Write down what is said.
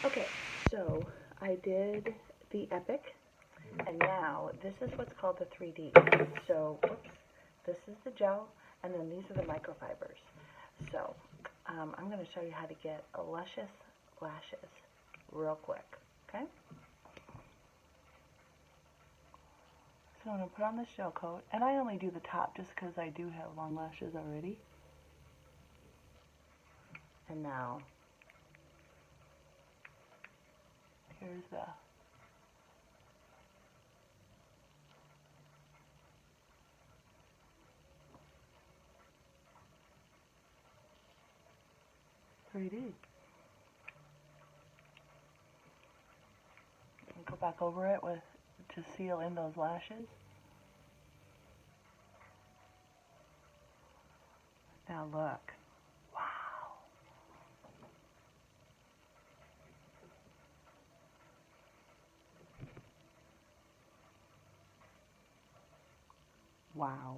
Okay, so I did the Epic, and now this is what's called the 3D. So, whoops, this is the gel, and then these are the microfibers. So, I'm going to show you how to get luscious lashes real quick, okay? So I'm going to put on this gel coat, and I only do the top just because I do have long lashes already. And now, here's the $3D. Go back over it to seal in those lashes. Now look. Wow. Wow.